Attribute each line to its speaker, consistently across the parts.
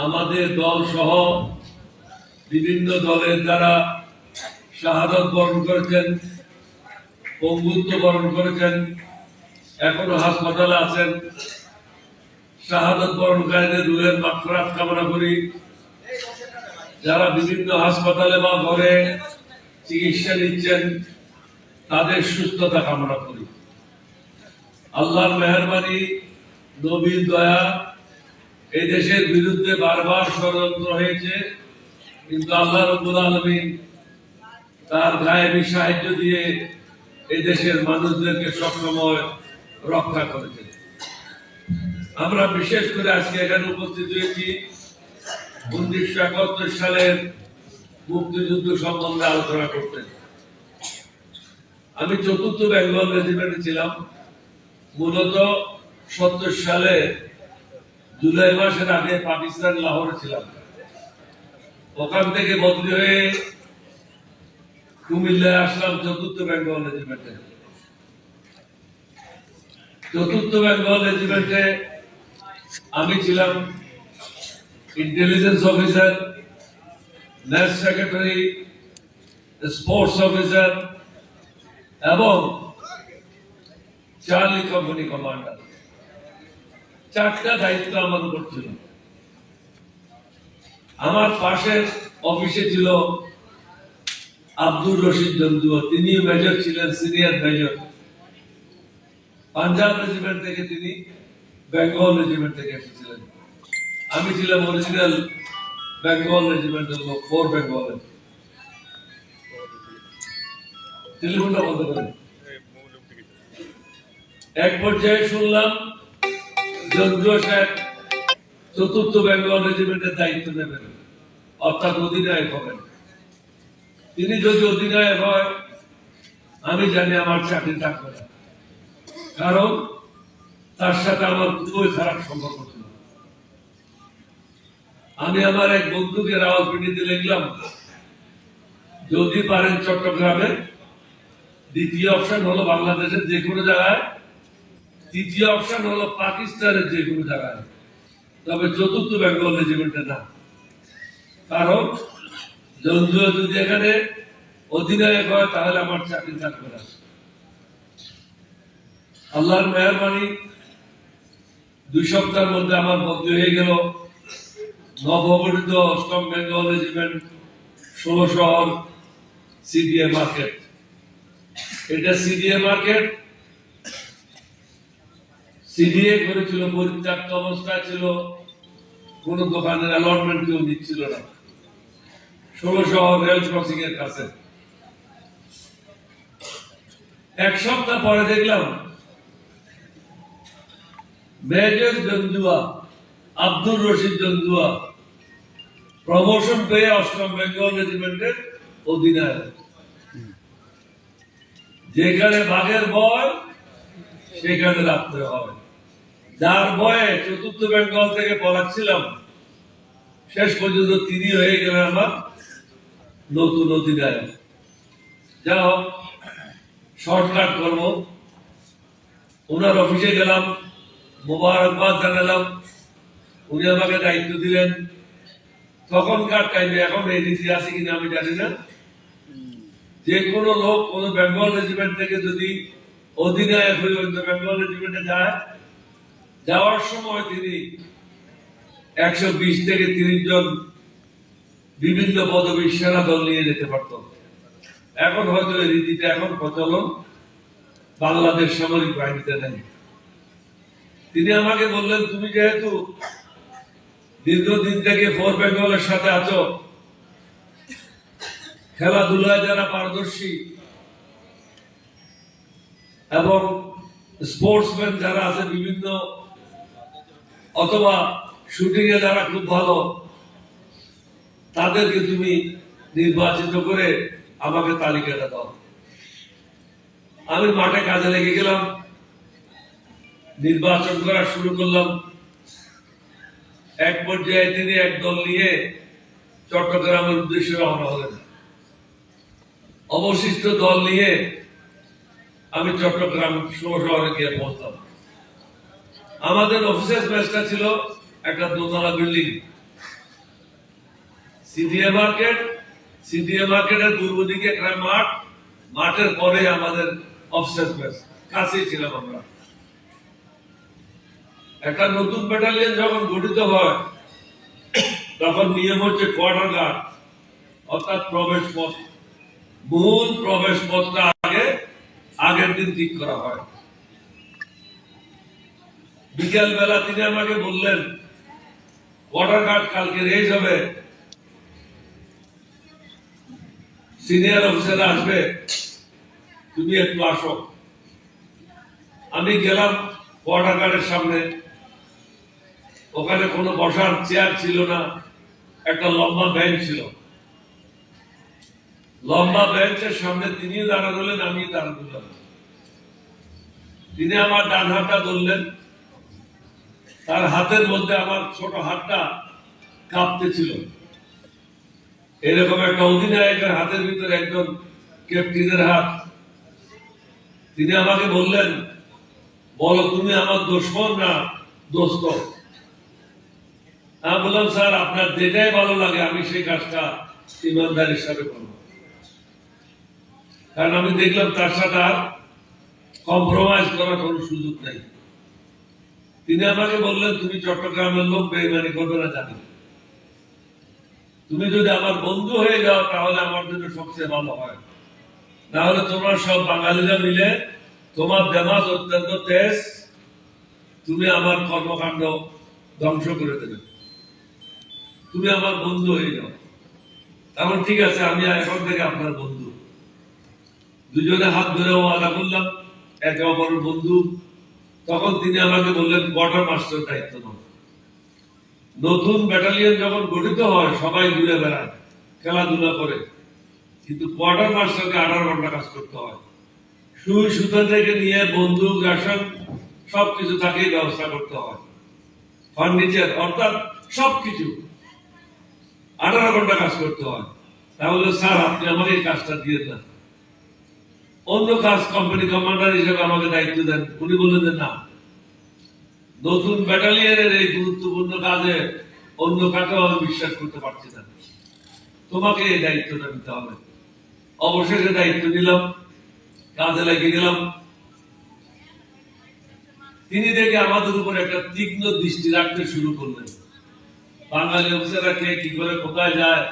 Speaker 1: আমাদের দল সহ বিভিন্ন দলের যারা শাহাদাত বরণ করেছেন, পঙ্গুত্ব বরণ করেছেন, এখনো হাসপাতালে আছেন, শাহাদাত বরণকারীদের রুহের মাগফিরাত কামনা করি। যারা বিভিন্ন হাসপাতালে বা ঘরে চিকিৎসা নিচ্ছেন তাদের সুস্থতা কামনা করি। আল্লাহর মেহেরবানি, নবীর দয়া, এই দেশের বিরুদ্ধে বারবার ষড়যন্ত্র হয়েছে, কিন্তু আল্লাহ রাব্বুল আলামিন তার গায়েবী সাহায্য দিয়ে এই দেশের মানুষদেরকে সবসময় রক্ষা করেছেন। আমরা বিশেষ করে আজকে এখানে উপস্থিত হয়েছি 1971 সালের মুক্তিযুদ্ধ সম্বন্ধে আলোচনা করতে। আমি 4th বেঙ্গল রেজিমেন্টে ছিলাম। মূলত 70 সালে জুলাই মাসের আগে পাকিস্তান লাহোরে ছিলাম। ওখান থেকে বদলি হয়ে কুমিল্লায় আসলাম 4th বেঙ্গল রেজিমেন্টে। 4th বেঙ্গল রেজিমেন্টে আমি ছিলাম intelligence officer, net secretary, sports officer এবং চার্লি কোম্পানি কমান্ডার। 4টা দায়িত্ব আমার উপর ছিল। আমার পাশের অফিসে ছিল আব্দুর রশিদ জন্দুয়া, তিনি মেজর ছিলেন, সিনিয়র মেজর। পাঞ্জাব রেজিমেন্ট থেকে তিনি বেঙ্গল রেজিমেন্ট থেকে এসেছিলেন। আমি ছিলাম অরিজিনাল বেঙ্গল রেজিমেন্টের লোক, 4 বেঙ্গলের। টেলিফোনটা বন্ধ করেন। এক পর্যায়ে শুনলাম জন্দুয়া সাহেব 4th বেঙ্গল রেজিমেন্টের দায়িত্ব নেবেন, অর্থাৎ অধিনায়ক হবেন। তিনি যদি অধিনায়ক হয়, আমি জানি আমার চাকরি থাকবে না, কারণ তার সাথে আমার খুবই খারাপ সম্পর্ক ছিল। আমি আমার এক বন্ধুকে রাওয়ালপিন্ডিতে লিখলাম, যদি পারেন চট্টগ্রামে, দ্বিতীয় অপশন হলো বাংলাদেশের যে কোনো জায়গায়, তৃতীয় অপশন হলো পাকিস্তানের যে কোনো জায়গায়, তবে 4th বেঙ্গল রেজিমেন্টে না। কারণ জন্দুয়া যদি এখানে অধিনায়ক হয়, তাহলে আমার চাকরি থাকবে না। আল্লাহর মেহেরবানি, 2 সপ্তাহের মধ্যে আমার বদলি হয়ে গেল। নবগঠিত 8ম বেঙ্গল রেজিমেন্ট, 16 শহর, সিডিএ মার্কেট। এটা সিডিএ মার্কেট। সিডিএ করেছিল, পরিত্যক্ত অবস্থায় ছিল, কোন দোকানের অ্যালটমেন্ট কেউ দিচ্ছিল না। 16 শহর রেল ক্রসিং এর কাছে। 1 সপ্তাহ পরে দেখলাম মেজর জন্দুয়া, আব্দুর রশিদ জন্দুয়া প্রমোশন পেয়ে 8ম বেঙ্গল রেজিমেন্টের অধিনায়ক। যেখানে বাঘের ভয় সেখানে রাখতে হবে। যার ভয়ে 4th বেঙ্গল থেকে পলাচ্ছিলাম, শেষ পর্যন্ত তিনি হয়ে গেলেন আমার নতুন অধিনায়ক। যা হোক, শর্টকাট করব। ওনার অফিসে গেলাম, মোবারকবাদ জানালাম, উনি আমাকে দায়িত্ব দিলেন। তখনকার টাইমে, এখন এই নীতি আছে কিনা আমি জানি না, যে কোনো লোক কোন বেঙ্গল রেজিমেন্ট থেকে যদি অধিনায়ক হয়ে অন্য বেঙ্গল রেজিমেন্টে যায়, যাওয়ার সময় তিনি 120 থেকে 30 জন বিভিন্ন পদবীর সেনা দল নিয়ে যেতে পারত। এখন হয়তো এই রীতিটা এখন প্রচলন বাংলাদেশ সামরিক বাহিনীতে নেই। তিনি আমাকে বললেন, তুমি যেহেতু দীর্ঘদিন থেকে 4 বেঙ্গলের সাথে আছো, খেলাধুলায় যারা পারদর্শী এবং স্পোর্টসম্যান যারা আছে বিভিন্ন, অথবা শুটিং এ যারা খুব ভালো, তাদেরকে তুমি নির্বাচিত করে আমাকে তালিকাটা দাও। আমি মাঠে কাজে লেগে গেলাম, নির্বাচন করা শুরু করলাম। এক পর্যায়ে তিনি এক দল নিয়ে চট্টগ্রামের উদ্দেশ্যে রওনা হলেন। অবশিষ্ট দল নিয়ে আমি চট্টগ্রাম শহরে গিয়ে পৌঁছলাম। আমাদের অফিসার ব্যাচটা ছিল একটা দোতলা বিল্ডিং, সিডিএ মার্কেট, সিডিএ মার্কেটের পূর্ব দিকে একটা মাঠ, মাঠের পরে আমাদের অফিসার প্লেস, কাছেই ছিলাম আমরা। একটা নতুন ব্যাটালিয়ন যখন গঠিত হয় তখন নিয়ম হচ্ছে কোয়ার্টার গার্ড, অর্থাৎ প্রবেশ পথ, মূল প্রবেশ পথটা আগের দিন ঠিক করা হয়। বিকেল বেলা তিনি আমাকে বললেন, কোয়ার্টার গার্ড কালকে রেজ হবে, সিনিয়র অফিসার আসবে, তুমি একটু আসো। আমি গেলাম কোয়ার্টার গার্ডের সামনে, ওখানে কোনো বসার চেয়ার ছিল না, একটা লম্বা বেঞ্চ ছিল। লম্বা বেঞ্চের সামনে তিনি দাঁড়া রইলেন, আমি দাঁড়া রইলাম। তিনি আমার ডান হাতটা ধরলেন, তার হাতের মধ্যে আমার ছোট হাতটা কাঁপতেছিল। এরকম একটা অধিনায়কের হাতের ভিতরে একজন ক্যাপ্টেনের হাত। তিনি আমাকে বললেন, বলো তুমি আমার দুশমন না দোস্ত? আমি বললাম, স্যার আপনার যেটাই ভালো লাগে আমি সেই কাজটা ইমানদারির সাথে করবো। কারণ আমি দেখলাম তার সাথে আর কম্প্রোমাইজ করার কোন সুযোগ নেই। তিনি আমাকে বললেন, তুমি চট্টগ্রামের লোক, বেইমানি করবে না জানি, তুমি যদি আমার বন্ধু হয়ে যাও তাহলে আমার জন্য সবচেয়ে ভালো হয়, না হলে তোমরা সব বাঙালিরা মিলে তোমার দেমাজ অত্যন্ত তেজ, তুমি আমার কর্মকাণ্ড ধ্বংস করে দেবে, তুমি আমার বন্ধু হয়ে যাও। তেমন ঠিক আছে, আমি এখন থেকে আপনার বন্ধু। দুজনে হাত ধরে ওয়াদা করলাম একে অপরের বন্ধু। তখন তিনি আমাকে বললেন, কোয়ার্টার মাস্টার দায়িত্ব নাও। নতুন ব্যাটালিয়ন যখন গঠিত হয় সবাই ঘুরে বেড়ায়, খেলাধুলা করে, কিন্তু কোয়ার্টার মাস্টারকে 18 ঘন্টা কাজ করতে হয়। সুই সুতা থেকে নিয়ে বন্দুক, রেশন সবকিছু তাকেই ব্যবস্থা করতে হয়, ফার্নিচার অর্থাৎ সবকিছু 18 ঘন্টা কাজ করতে হয়। তাহলে স্যার আপনি আমাকে এই কাজটা দিয়ে দেন, অন্য কাজ কোম্পানি কমান্ডার হিসেবে আমাকে দায়িত্ব দেন। উনি বললেন যে না, নতুন ব্যাটালিয়নের এই গুরুত্বপূর্ণ কাজে অন্য কাকেও আমি বিশ্বাস করতে পারছি না, তোমাকে এই দায়িত্বটা নিতে হবে। অবশেষে দায়িত্ব নিলাম, কাজে লাগিয়ে গেলাম। তিনি দেখে আমাদের উপর একটা তীক্ষ্ণ দৃষ্টি রাখতে শুরু করলেন। বাঙালি অফিসাররা কে কি করে কোথায় যায়।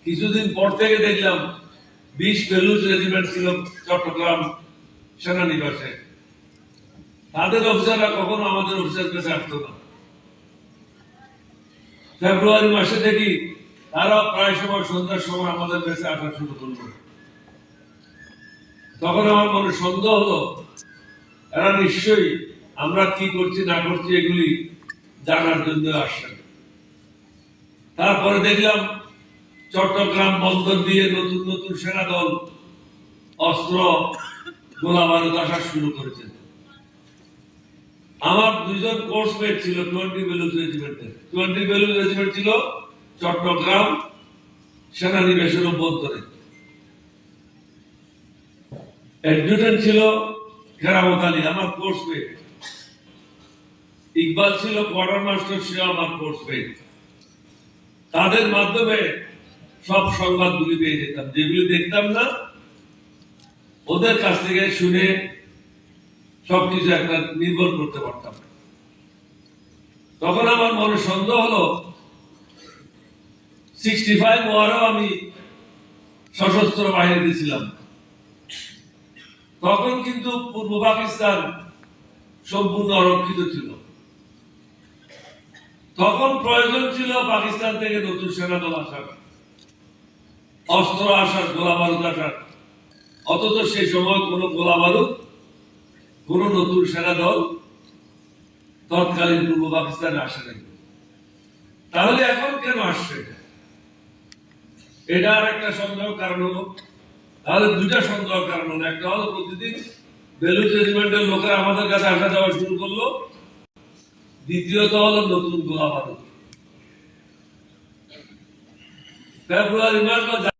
Speaker 1: কিছুদিন পর থেকে দেখলাম 20 বেলুচ রেজিমেন্ট ছিল চট্টগ্রাম সেনানিবাসে। তাদের অফিসাররা কখনো আমাদের অফিসার কাছে আসতো না। ফেব্রুয়ারি মাসে দেখি তারা প্রায় সময় সন্ধ্যার সময় আমাদের কাছে আসা শুরু করলো। তখন আমার মনে সন্দেহ হলো, এরা নিশ্চয়ই আমরা কি করছি না করছি এগুলি জানার জন্য আসছেন। তারপরে দেখলাম চট্টগ্রাম বন্দর দিয়ে নতুন নতুন সেনা দল, অস্ত্র, গোলা বারুদ আসা শুরু করেছে। আমার দুইজন কোর্সমেট ছিল 20 বেলুচ রেজিমেন্টের। 20 বেলুচ রেজিমেন্ট ছিল চট্টগ্রাম সেনানিবাসের অভ্যন্তরে। অ্যাডজুটেন্ট ছিল কেরামত আলী, আমার কোর্সমেট। ইকবাল ছিল কোয়ার্টার মাস্টার, সে আমার কোর্সমেট। তাদের মাধ্যমে সব সংবাদগুলি পেয়ে যেতাম, যেগুলি দেখতাম না ওদের কাছ থেকে শুনে সবকিছু একটা নির্ভর করতে পারতাম। তখন আমার মনে সন্দেহ হলো, 65 ওয়ারও আমি সশস্ত্র বাহিনীতে ছিলাম। তখন কিন্তু পূর্ব পাকিস্তান সম্পূর্ণ অরক্ষিত ছিল। তখন প্রয়োজন ছিল পাকিস্তান থেকে নতুন সেনাদল আসার, অস্ত্র আসার, গোলা বারুদ আসার। অথচ সেই সময় কোন গোলা বারুদ, কোন নতুন সেনাদল তৎকালীন পূর্ব পাকিস্তানে আসে নাই। তাহলে এখন কেন আসছে? এটা আর একটা সন্দেহ কারণ হলো। তাহলে দুইটা সন্দেহ কারণ হলো। একটা হলো প্রতিদিন বেলুচ রেজিমেন্টের লোকেরা আমাদের কাছে আসা যাওয়া শুরু করলো। দ্বিতীয়ত হলো নতুন গোলা বারুদ। ফেব্রুয়ারি মাস